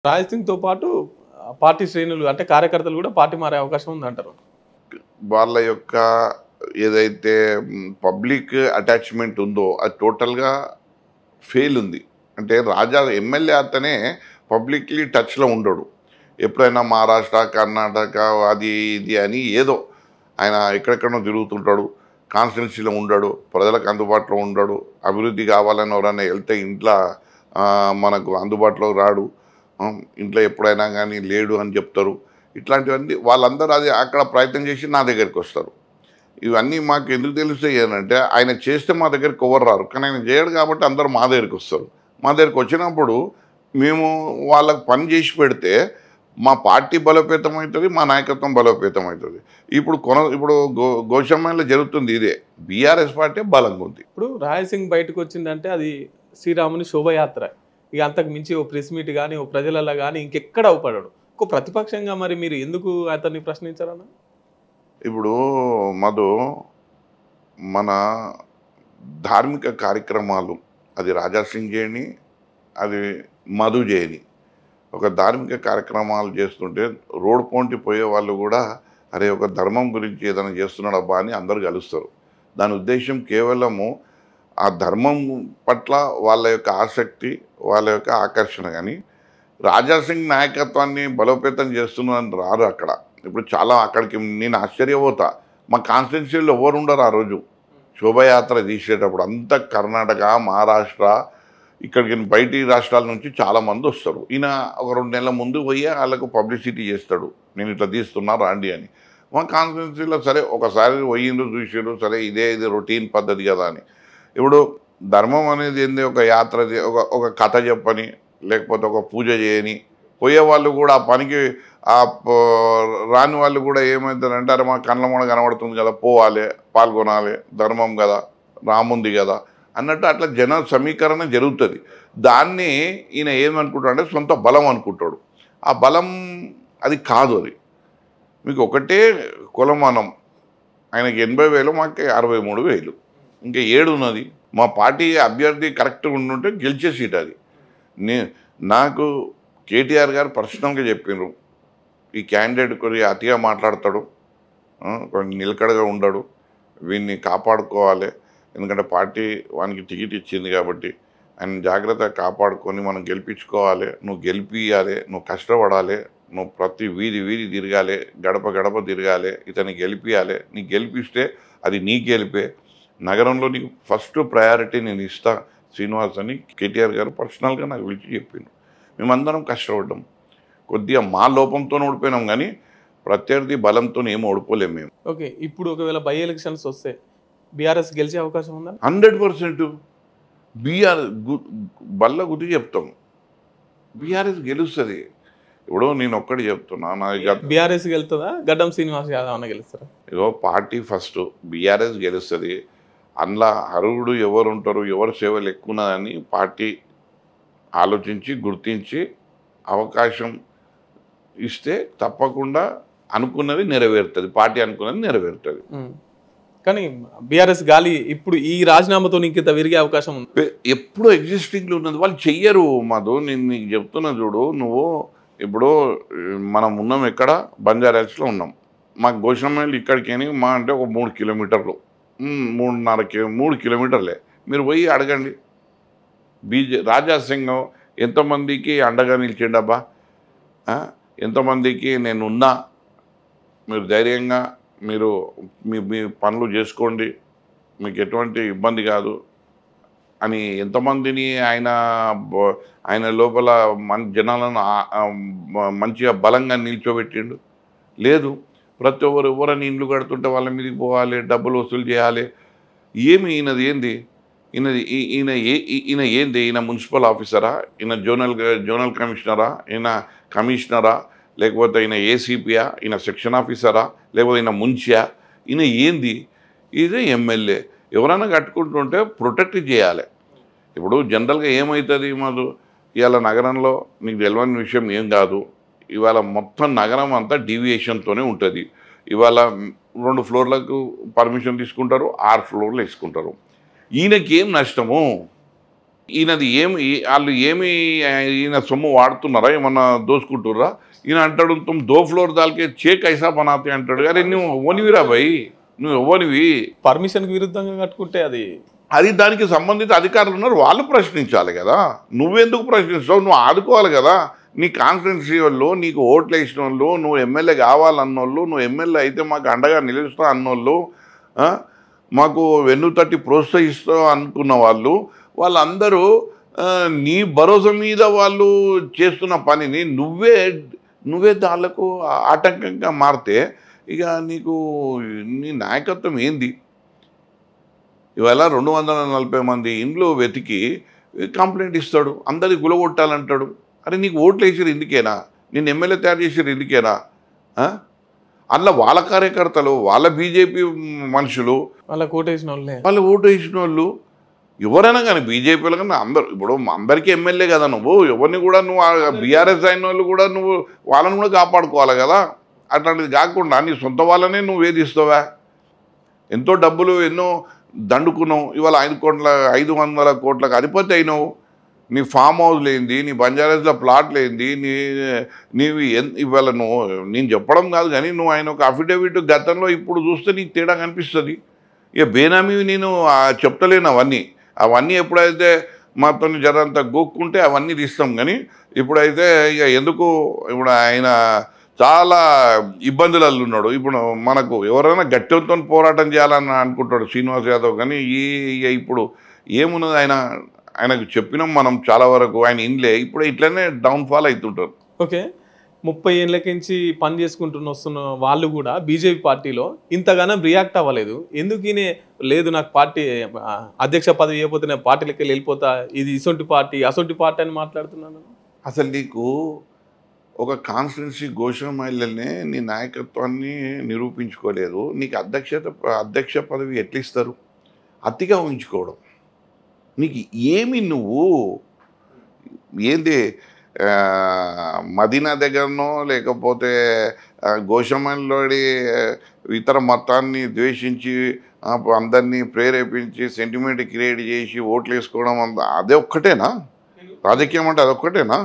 రాజ్ సింగ్‌తో పాటు పార్టీ శ్రేణులు అంటే కార్యకర్తలు కూడా పార్టీ మారే అవకాశం ఉందంటారు. వాళ్ళ యొక్క ఏదైతే పబ్లిక్ అటాచ్‌మెంట్ ఉందో అది టోటల్‌గా ఫెయిల్ ఉంది. అంటే రాజా ఎమ్మెల్యే అతనే పబ్లిక్‌లీ టచ్‌లో ఉండడు. ఎప్పుడైనా మహారాష్ట్ర, కర్ణాటక అది ఇది అని ఏదో ఆయన ఎక్కడెక్కడనో తిరుగుతుంటాడు. కాన్స్టిట్యున్సీలో ఉండడు. ప్రజలకు అందుబాటులో ఉండడు. అభివృద్ధి కావాలని ఎవరైనా వెళ్తే ఇంట్లో మనకు అందుబాటులోకి రాడు. ఇంట్లో ఎప్పుడైనా కానీ లేడు అని చెప్తారు. ఇట్లాంటివన్నీ వాళ్ళందరూ అది అక్కడ ప్రయత్నం చేసి నా దగ్గరికి వస్తారు. ఇవన్నీ మాకు ఎందుకు తెలుస్తాయి అంటే ఆయన చేస్తే మా దగ్గరికి ఎవరు రారు. కానీ ఆయన చేయడు కాబట్టి అందరూ మా దగ్గరికి వస్తారు. మా దగ్గరికి వచ్చినప్పుడు మేము వాళ్ళకి పని చేసి పెడితే మా పార్టీ బలోపేతం అవుతుంది, మా నాయకత్వం బలోపేతం అవుతుంది. ఇప్పుడు గోషమ్మలో జరుగుతుంది ఇదే. బీఆర్ఎస్ పార్టీ బలంగా ఉంది. ఇప్పుడు రాజ్ సింగ్ బయటకు వచ్చిందంటే అది శ్రీరాముని శోభయాత్ర. ఇక అంతకు మించి ఓ ప్రెస్ మీట్ కానీ ఓ ప్రజలలో కానీ ఇంకెక్కడ అవపడడు. ఒక ప్రతిపక్షంగా మరి మీరు ఎందుకు అతన్ని ప్రశ్నించారన్న? ఇప్పుడు మధు మన ధార్మిక కార్యక్రమాలు అది రాజా సింగ్ చేయని, అది మధు చేయని, ఒక ధార్మిక కార్యక్రమాలు చేస్తుంటే రోడ్ పొంటి పోయే వాళ్ళు కూడా అరే ఒక ధర్మం గురించి ఏదైనా చేస్తున్నాడబ్బా అని అందరు కలుస్తారు. దాని ఉద్దేశం కేవలము ఆ ధర్మం పట్ల వాళ్ళ యొక్క ఆసక్తి, వాళ్ళ యొక్క ఆకర్షణ. కానీ రాజా సింగ్ నాయకత్వాన్ని బలోపేతం చేస్తున్నారని రారు అక్కడ. ఇప్పుడు చాలా అక్కడికి నేను ఆశ్చర్యపోతా. మా కాన్స్టిట్యున్సీలో ఎవరు ఉండరు ఆ రోజు శోభయాత్ర తీసేటప్పుడు. అంతా కర్ణాటక, మహారాష్ట్ర, ఇక్కడికి బయటి రాష్ట్రాల నుంచి చాలామంది వస్తారు. ఈయన ఒక 2 నెలల ముందు పోయి వాళ్ళకు పబ్లిసిటీ చేస్తాడు, నేను ఇట్లా తీస్తున్నా రాండి అని. మా కాన్స్టిట్యున్సీలో సరే ఒకసారి పోయిండ్రు చూసారు, సరే ఇది రొటీన్ పద్ధతి కదా అని. ఇప్పుడు ధర్మం అనేది ఏంది, ఒక యాత్ర ఒక కథ చెప్పని, లేకపోతే ఒక పూజ చేయని పోయే వాళ్ళు కూడా ఆ పనికి రాని వాళ్ళు కూడా ఏమవుతారంటే అరే మా కళ్ళ మూడ కనబడుతుంది కదా, పోవాలి, పాల్గొనాలి, ధర్మం కదా, రాముంది కదా అన్నట్టు అట్లా జన సమీకరణ జరుగుతుంది. దాన్ని ఈయన ఏమనుకుంటాడంటే సొంత బలం అనుకుంటాడు. ఆ బలం అది కాదు. అది మీకు ఒకటే కులమానం. ఆయనకి 80,000, మాకు 63,000, ఇంకా 7 ఉన్నది. మా పార్టీ అభ్యర్థి కరెక్ట్గా ఉండుంటే గెలిచే సీట్ అది. నాకు కేటీఆర్ గారు పర్సనల్గా చెప్పిండ్రు, ఈ క్యాండిడేట్ కొద్దిగా అతిగా మాట్లాడతాడు, కొంచెం నిలకడగా ఉండడు, వీడిని కాపాడుకోవాలి, ఎందుకంటే పార్టీ వానికి టికెట్ ఇచ్చింది కాబట్టి ఆయన జాగ్రత్తగా కాపాడుకొని మనం గెలిపించుకోవాలి, నువ్వు గెలిపియాలి, నువ్వు కష్టపడాలి, నువ్వు ప్రతి వీధి తిరగాలి, గడప గడప తిరగాలి, ఇతన్ని గెలిపియాలి, నీకు గెలిపిస్తే అది నీ గెలిపే, నగరంలో నీకు ఫస్ట్ ప్రయారిటీ నేను ఇస్తా శ్రీనివాస్ అని కేటీఆర్ గారు పర్సనల్గా నాకు పిలిచి చెప్పిండు. మేమందరం కష్టపడ్డాం. కొద్దిగా మా లోపంతో ఓడిపోయినాం కానీ ప్రత్యర్థి బలంతో ఏం ఓడిపోలేము మేము. ఓకే, ఇప్పుడు ఒకవేళ బై ఎలక్షన్స్ వస్తే బీఆర్ఎస్ గెలిచే అవకాశం ఉందా? 100% బల్ల గుద్ది చెప్తాం, బీఆర్ఎస్ గెలుస్తుంది. ఇప్పుడు నేను ఒక్కటి చెప్తున్నా, నా బీఆర్ఎస్ గెలుతుందా, గడ్డం శ్రీనివాస్ యాదవ్ అన్న గెలుస్తారా? ఇగో పార్టీ ఫస్ట్ బీఆర్ఎస్ గెలుస్తుంది. అందులో అర్హుడు ఎవరు ఉంటారు, ఎవరు సేవలు ఎక్కువ ఉన్నదని పార్టీ ఆలోచించి గుర్తించి అవకాశం ఇస్తే తప్పకుండా అనుకున్నది నెరవేరుతుంది, పార్టీ అనుకున్నది నెరవేరుతుంది. కానీ బీఆర్ఎస్ గాలి ఇప్పుడు ఈ రాజీనామాతో ఇంకింత విరిగే అవకాశం ఉంది. ఎప్పుడో ఎగ్జిస్టింగ్లో ఉన్నది వాళ్ళు చెయ్యరు మధు. నేను నీకు చెప్తున్నా చూడు, నువ్వు ఇప్పుడు మనం ఉన్నాం ఎక్కడ, బంజారాహిల్స్లో ఉన్నాం. మాకు గోషమ్మలు ఇక్కడికి మా అంటే ఒక 3 కిలోమీటర్లు, 3 కిలోమీటర్లే. మీరు పోయి అడగండి, రాజా సింగ్ ఎంతమందికి అండగా నిలిచిండబ్బా, ఎంతమందికి నేనున్నా, మీరు ధైర్యంగా మీరు మీ పనులు చేసుకోండి, మీకు ఎటువంటి ఇబ్బంది కాదు అని ఎంతమందిని ఆయన లోపల జనాలను మంచిగా బలంగా నిల్చోబెట్టిండు. లేదు, ప్రతి ఎవరని ఇండ్లు కడుతుంటే వాళ్ళ మీదకి పోవాలి, డబ్బులు వసూలు చేయాలి. ఏమి ఈయనది ఏంది, ఈయన ఏంది, ఈయన మున్సిపల్ ఆఫీసరా, ఈయన జోనల్ కమిషనరా, ఈయన కమిషనరా, లేకపోతే ఈయన ఏసీపీయా, ఈయన సెక్షన్ ఆఫీసరా, లేకపోతే ఈయన మున్సియా, ఈయన ఏంది, ఇది ఎమ్మెల్యే. ఎవరైనా కట్టుకుంటుంటే ప్రొటెక్ట్ చేయాలి. ఇప్పుడు జనరల్గా ఏమవుతుంది మాకు, ఇవాళ నగరంలో నీకు తెలియని విషయం ఏం కాదు, ఇవాళ మొత్తం నగరం అంతా డీవియేషన్తోనే ఉంటుంది. ఇవాళ 2 ఫ్లోర్లకు పర్మిషన్ తీసుకుంటారు, 6 ఫ్లోర్లు వేసుకుంటారు. ఈయనకి ఏం నష్టము, ఈయనది వాళ్ళు ఈయన సొమ్ము వాడుతున్నారా, ఏమన్నా దోసుకుంటుర్రా? ఈయన అంటాడు తుమ్ 2 ఫ్లోర్ దాల్కే 6 కైసా బనాతే అంటాడు. అరే నువ్వు ఓనివిరా భయ్, నువ్వు ఎవనివి? పర్మిషన్కి విరుద్ధంగా కట్టుకుంటే అది దానికి సంబంధిత అధికారులు ఉన్నారు, వాళ్ళు ప్రశ్నించాలి కదా. నువ్వెందుకు ప్రశ్నిస్తావు? నువ్వు ఆదుకోవాలి కదా. నీ కాన్స్టిట్యున్సీ వాళ్ళు, నీకు ఓట్లు వేసిన వాళ్ళు, నువ్వు ఎమ్మెల్యే కావాలన్నోళ్ళు, నువ్వు ఎమ్మెల్యే అయితే మాకు అండగా నిలుస్తా అన్నోళ్ళు, మాకు వెన్నుతట్టి ప్రోత్సహిస్తావు అనుకున్న వాళ్ళందరూ నీ భరోసా మీద వాళ్ళు చేస్తున్న పనిని నువ్వే దాళ్లకు ఆటంకంగా మారితే ఇక నీ నాయకత్వం ఏంది? ఇవాళ 240 మంది ఇండ్లు వెతికి కంప్లైంట్ ఇస్తాడు, అందరికి గులగొట్టాలంటాడు. అరే నీకు ఓట్లు వేసారు ఇందుకేనా? నేను ఎమ్మెల్యే తయారు చేసారు ఇందుకేనా? అందులో వాళ్ళ కార్యకర్తలు, వాళ్ళ బీజేపీ మనుషులు, వాళ్ళు ఓటు వేసిన వాళ్ళు ఎవరైనా కానీ బీజేపీలో కానీ అందరూ, ఇప్పుడు అందరికీ ఎమ్మెల్యే కదా నువ్వు, ఎవరిని కూడా నువ్వు బీఆర్ఎస్ అయిన వాళ్ళు కూడా నువ్వు వాళ్ళని కూడా కాపాడుకోవాలి కదా. అట్లాంటిది కాకుండా నీ సొంత వాళ్ళనే నువ్వు వేధిస్తావా? ఎంతో డబ్బులు ఎన్నో దండుకున్నావు, ఇవాళ 500 కోట్లకు అధిపతి అయినావు. నీ ఫామ్ హౌస్ లేనిది, నీ బంజారాస్లో ప్లాట్ లేనిది, నీవి ఇవాళ నేను చెప్పడం కాదు కానీ నువ్వు ఆయన ఒక అఫిడవిట్ గతంలో ఇప్పుడు చూస్తే నీకు తేడా కనిపిస్తుంది. ఇక బేనామీ నేను చెప్తలేను అవన్నీ ఎప్పుడైతే మాతో జరంత గోక్కుంటే అవన్నీ తీస్తాం. కానీ ఇప్పుడైతే ఇక ఎందుకు, ఇప్పుడు ఆయన చాలా ఇబ్బందులలో ఉన్నాడు. ఇప్పుడు మనకు ఎవరైనా గట్టితో పోరాటం చేయాలని అనుకుంటాడు శ్రీనివాస్ యాదవ్, కానీ ఇప్పుడు ఏమున్నది, ఆయనకు చెప్పినాం మనం చాలా వరకు, ఆయన ఇన్లే ఇప్పుడు ఇట్లనే డౌన్ఫాల్ అవుతుంటారు. ఓకే, 30 ఏళ్ళకించి పని వస్తున్న వాళ్ళు కూడా బీజేపీ పార్టీలో ఇంతగానం రియాక్ట్ అవ్వలేదు. ఎందుకు లేదు నాకు పార్టీ అధ్యక్ష పదవి ఇవ్వకపోతే నేను పార్టీలకి వెళ్ళిపోతా, ఇది ఇసొంటి పార్టీ అసొంటి పార్టీ అని మాట్లాడుతున్నాను. అసలు నీకు ఒక కాన్స్టిట్యున్సీ గోషమైళ్ళనే నీ నాయకత్వాన్ని నిరూపించుకోలేదు, నీకు అధ్యక్ష పదవి ఎట్లా ఇస్తారు? అతిగా ఊహించుకోవడం. నీకు నువ్వు ఏంది మదీనా దగ్గరనో లేకపోతే గోషమైన్లోడి ఇతర మతాన్ని ద్వేషించి అందరినీ ప్రేరేపించి సెంటిమెంట్ క్రియేట్ చేసి ఓట్లు వేసుకోవడం అదే ఒక్కటేనా? రాజకీయం అంటే అదొక్కటేనా?